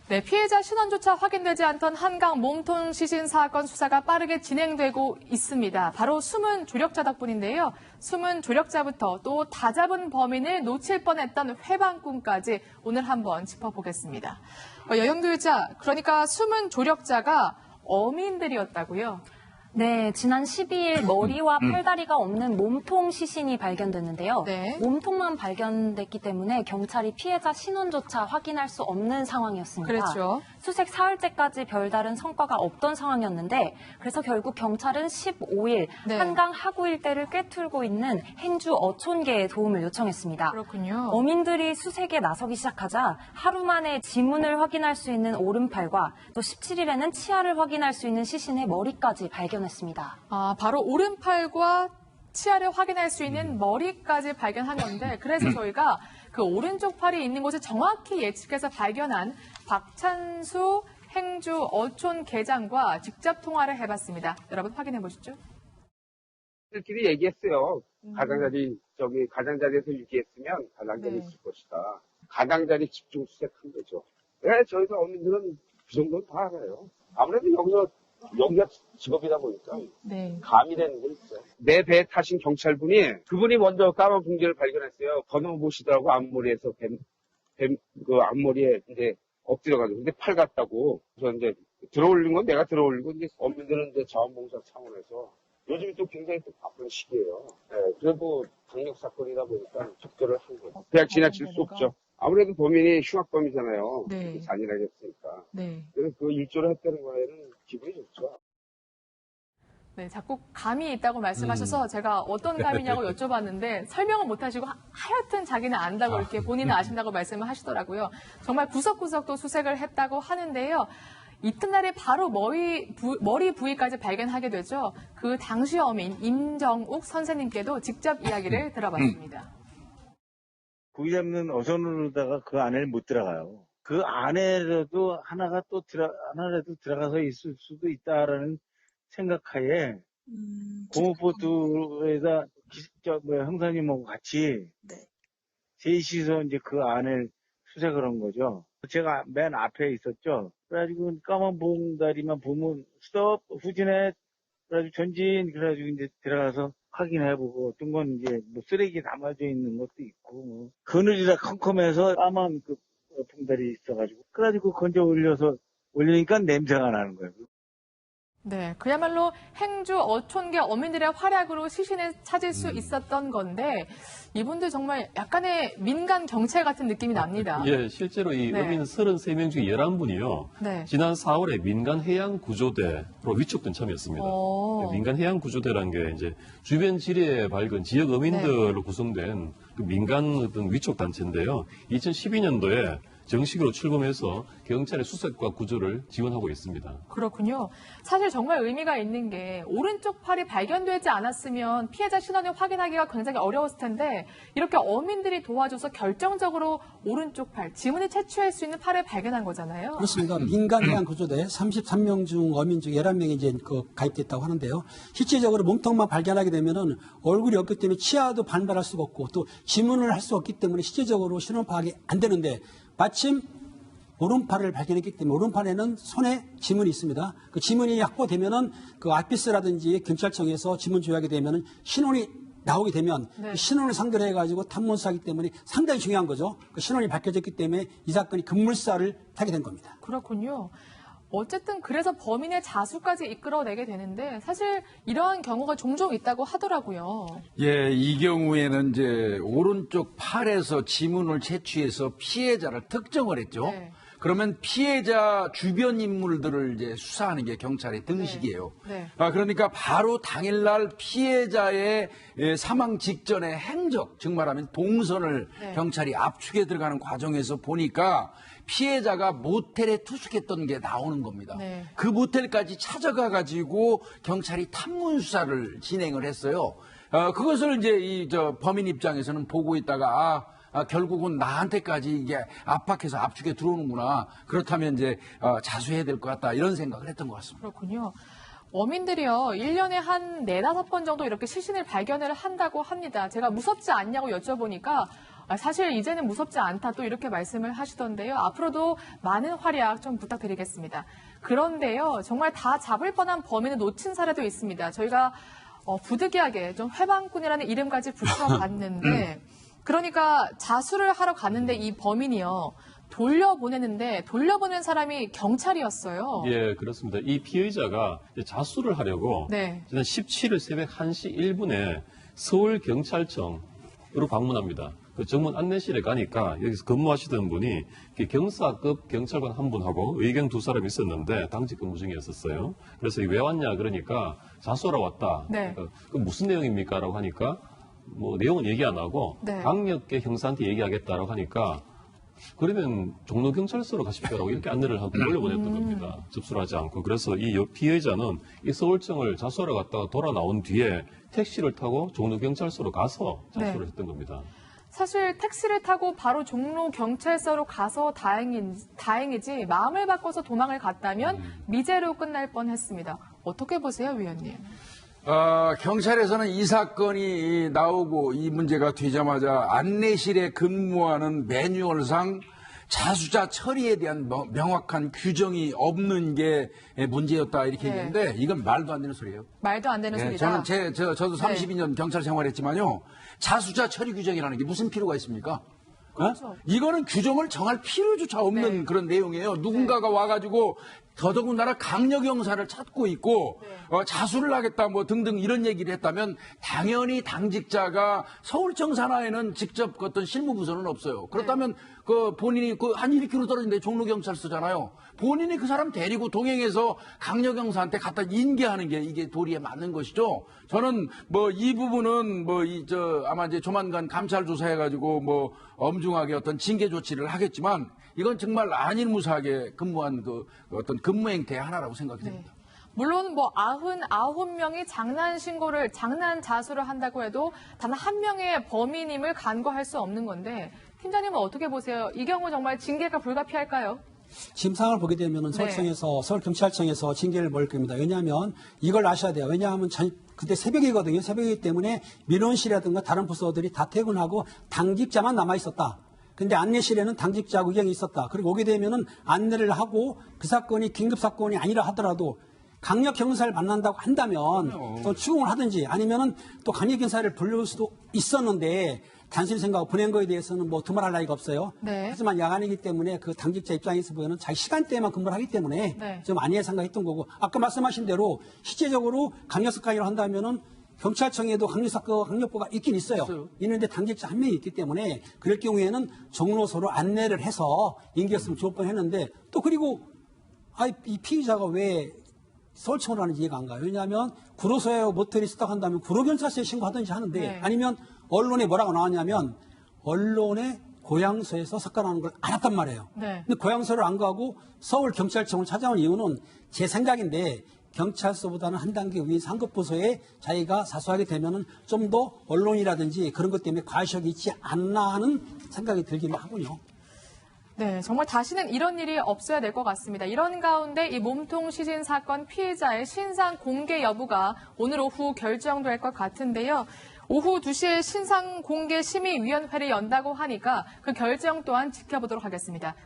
네, 피해자 신원조차 확인되지 않던 한강 몸통 시신 사건 수사가 빠르게 진행되고 있습니다. 바로 숨은 조력자 덕분인데요. 숨은 조력자부터 또 다잡은 범인을 놓칠 뻔했던 회방꾼까지 오늘 한번 짚어보겠습니다. 여영두 기자, 그러니까 숨은 조력자가 어민들이었다고요? 네, 지난 12일 머리와 팔다리가 없는 몸통 시신이 발견됐는데요. 네. 몸통만 발견됐기 때문에 경찰이 피해자 신원조차 확인할 수 없는 상황이었습니다. 그렇죠. 수색 사흘째까지 별다른 성과가 없던 상황이었는데 그래서 결국 경찰은 15일 네. 한강 하구 일대를 꿰뚫고 있는 행주 어촌계에 도움을 요청했습니다. 그렇군요. 어민들이 수색에 나서기 시작하자 하루 만에 지문을 확인할 수 있는 오른팔과 또 17일에는 치아를 확인할 수 있는 시신의 머리까지 발견했습니다. 바로 오른팔과 치아를 확인할 수 있는 머리까지 발견한 건데 그래서 저희가 그 오른쪽 팔이 있는 곳을 정확히 예측해서 발견한 박찬수 행주 어촌 계장과 직접 통화를 해봤습니다. 여러분 확인해 보시죠. 들끼리 얘기했어요. 가장자리에서 유기했으면 가장자리 네. 있을 것이다. 가장자리 집중 수색한 거죠. 네, 저희가 어민들은 그 정도는 다 알아요. 아무래도 여기가 직업이다 보니까 네. 감이 되는 게 있어요. 내 배에 타신 경찰분이 그분이 먼저 까만 봉지를 발견했어요. 건너보시더라고 앞머리에서 그 앞머리에 이제 엎드려가지고 근데 팔 같다고. 그래서 이제 들어올린 건 내가 들어올리고 이제 어민들은 이제 자원봉사 차원에서 요즘이 또 굉장히 또 바쁜 시기예요. 네, 그래도 강력 사건이다 보니까 적절을 한 거예요. 그냥 지나칠 수 없죠. 아무래도 범인이 흉악범이잖아요. 네. 잔인하게 했으니까. 네. 그래서 그 일조를 했다는 거에는 기분이 좋죠. 네, 자꾸 감이 있다고 말씀하셔서 제가 어떤 감이냐고 여쭤봤는데 설명을 못 하시고 하여튼 자기는 안다고 이렇게 본인은 아신다고 말씀을 하시더라고요. 정말 구석구석 또 수색을 했다고 하는데요. 이튿날에 바로 머리 부위까지 발견하게 되죠. 그 당시 어민 임정욱 선생님께도 직접 이야기를 들어봤습니다. 고기 잡는 어선으로다가 그 안에 못 들어가요. 그 안에라도 하나라도 들어가서 있을 수도 있다라는 생각하에 고무보트에다 형사님하고 같이 셋이서 이제 그 안을 수색을 한 거죠. 제가 맨 앞에 있었죠. 그래가지고 까만 봉다리만 보면 스톱 후진해 그래가지고 전진 그래가지고 이제 들어가서 확인해보고 어떤 건 이제 뭐 쓰레기 담아져 있는 것도 있고 뭐 그늘이라 컴컴해서 까만 그 봉다리 있어가지고 그래가지고 건져 올리니까 냄새가 나는 거예요. 네, 그야말로 행주 어촌계 어민들의 활약으로 시신을 찾을 수 있었던 건데 이분들 정말 약간의 민간 경찰 같은 느낌이 납니다. 예, 실제로 이 네. 어민 33명 중에 11분이요. 네. 지난 4월에 민간해양구조대로 위촉된 참이었습니다. 민간해양구조대라는 게 이제 주변 지리에 밝은 지역 어민들로 구성된 그 민간 어떤 위촉단체인데요. 2012년도에 정식으로 출범해서 경찰의 수색과 구조를 지원하고 있습니다. 그렇군요. 사실 정말 의미가 있는 게 오른쪽 팔이 발견되지 않았으면 피해자 신원을 확인하기가 굉장히 어려웠을 텐데 이렇게 어민들이 도와줘서 결정적으로 오른쪽 팔, 지문을 채취할 수 있는 팔을 발견한 거잖아요. 그렇습니다. 민간해양구조대 33명 중 어민 중 11명이 이제 가입됐다고 하는데요. 실질적으로 몸통만 발견하게 되면은 얼굴이 없기 때문에 치아도 반발할 수가 없고 또 지문을 할 수 없기 때문에 실질적으로 신원 파악이 안 되는데 마침 오른팔을 발견했기 때문에 오른팔에는 손에 지문이 있습니다. 그 지문이 확보되면은 그 아피스라든지 경찰청에서 지문 조회하게 되면은 신원이 나오게 되면 그 신원을 상대로 해가지고 탐문수하기 때문에 상당히 중요한 거죠. 그 신원이 밝혀졌기 때문에 이 사건이 급물살을 타게 된 겁니다. 그렇군요. 어쨌든 그래서 범인의 자수까지 이끌어내게 되는데 사실 이러한 경우가 종종 있다고 하더라고요. 예, 이 경우에는 이제 오른쪽 팔에서 지문을 채취해서 피해자를 특정을 했죠. 네. 그러면 피해자 주변 인물들을 이제 수사하는 게 경찰의 등식이에요. 네. 그러니까 바로 당일날 피해자의 사망 직전의 행적, 즉 말하면 동선을 경찰이 압축해 들어가는 과정에서 보니까 피해자가 모텔에 투숙했던 게 나오는 겁니다. 네. 그 모텔까지 찾아가 가지고 경찰이 탐문 수사를 진행을 했어요. 그것을 이제 범인 입장에서는 보고 있다가 결국은 나한테까지 이게 압박해서 압축에 들어오는구나. 그렇다면 이제 자수해야 될 것 같다. 이런 생각을 했던 것 같습니다. 그렇군요. 어민들이요, 1년에 한 4-5번 정도 이렇게 시신을 발견을 한다고 합니다. 제가 무섭지 않냐고 여쭤보니까 사실 이제는 무섭지 않다 또 이렇게 말씀을 하시던데요. 앞으로도 많은 활약 좀 부탁드리겠습니다. 그런데요, 정말 다 잡을 뻔한 범인을 놓친 사례도 있습니다. 저희가 부득이하게 좀 해방꾼이라는 이름까지 붙여봤는데 그러니까 자수를 하러 갔는데 이 범인이요. 돌려보내는 사람이 경찰이었어요. 예, 그렇습니다. 이 피의자가 이제 자수를 하려고 네. 지난 17일 새벽 1시 1분에 서울경찰청으로 방문합니다. 그 정문 안내실에 가니까 여기서 근무하시던 분이 경사급 경찰관 한 분하고 의경 두 사람이 있었는데 당직 근무 중이었었어요. 그래서 왜 왔냐 그러니까 자수하러 왔다. 네. 그 무슨 내용입니까? 라고 하니까 뭐 내용은 얘기 안 하고 네. 강력계 형사한테 얘기하겠다라고 하니까 그러면 종로경찰서로 가십시오라고 이렇게 안내를 하고 올려보냈던 겁니다. 접수를 하지 않고. 그래서 이 피해자는 이 서울청을 자수하러 갔다가 돌아 나온 뒤에 택시를 타고 종로경찰서로 가서 자수를 네. 했던 겁니다. 사실 택시를 타고 바로 종로경찰서로 가서 다행이지 마음을 바꿔서 도망을 갔다면 미제로 끝날 뻔했습니다. 어떻게 보세요, 위원님? 경찰에서는 이 사건이 나오고 이 문제가 되자마자 안내실에 근무하는 매뉴얼상 자수자 처리에 대한 명확한 규정이 없는 게 문제였다 이렇게 네. 얘기했는데 이건 말도 안 되는 소리예요. 말도 안 되는 네, 소리다. 저도 32년 경찰 생활했지만요. 자수자 처리 규정이라는 게 무슨 필요가 있습니까? 그렇죠. 이거는 규정을 정할 필요조차 없는 네. 그런 내용이에요. 누군가가 와가지고 더더군다나 강력 형사를 찾고 있고 자수를 하겠다 뭐 등등 이런 얘기를 했다면 당연히 당직자가 서울청 산하에는 직접 어떤 실무부서는 없어요. 그렇다면 그 본인이 한 1km 떨어진데 종로경찰서잖아요. 본인이 그 사람 데리고 동행해서 강력 형사한테 갖다 인계하는 게 이게 도리에 맞는 것이죠. 저는 뭐 이 부분은 아마 이제 조만간 감찰 조사해가지고 뭐 엄중하게 어떤 징계 조치를 하겠지만 이건 정말 안일무사하게 근무한 그 어떤 근무 행태의 하나라고 생각이 됩니다. 물론 뭐 99명이 장난 자수를 한다고 해도 단 한 명의 범인임을 간과할 수 없는 건데 팀장님은 어떻게 보세요? 이 경우 정말 징계가 불가피할까요? 지금 상황을 보게 되면은 서울경찰청에서 징계를 먹을 겁니다. 왜냐하면 이걸 아셔야 돼요. 왜냐하면 그때 새벽이거든요. 새벽이기 때문에 민원실이라든가 다른 부서들이 다 퇴근하고 당직자만 남아 있었다. 근데 안내실에는 당직자 의견이 있었다. 그리고 오게 되면은 안내를 하고 그 사건이 긴급 사건이 아니라 하더라도 강력 경사를 만난다고 한다면 또 추궁을 하든지 아니면은 또 강력 경사를 불러올 수도 있었는데 단순히 생각하고 보낸 거에 대해서는 뭐 두말할 나위가 없어요. 네. 하지만 야간이기 때문에 그 당직자 입장에서 보면 자기 시간대에만 근무를 하기 때문에 네. 좀 아니할 생각했던 거고 아까 말씀하신 대로 실제적으로 강력사건을 한다면은 경찰청에도 강력부가 있긴 있어요. 있는데 당직자 한 명이 있기 때문에 그럴 경우에는 종로소로 안내를 해서 인계했으면 좋을 뻔했는데 또 그리고 이 피의자가 왜 서울청으로 하는지 이해가 안 가요. 왜냐하면 구로소에 모텔이 수탁한다면 구로경찰서에 신고하든지 하는데 네. 아니면 언론에 뭐라고 나왔냐면 언론에 고향소에서 사건하는 걸 알았단 말이에요. 네. 근데 고향소를 안 가고 서울경찰청을 찾아온 이유는 제 생각인데 경찰서보다는 한 단계 위인 상급부서에 자기가 자수하게 되면은 좀 더 언론이라든지 그런 것 때문에 과실이 있지 않나 하는 생각이 들긴 하군요. 네, 정말 다시는 이런 일이 없어야 될 것 같습니다. 이런 가운데 이 몸통 시신 사건 피해자의 신상 공개 여부가 오늘 오후 결정될 것 같은데요. 오후 2시에 신상 공개 심의위원회를 연다고 하니까 그 결정 또한 지켜보도록 하겠습니다.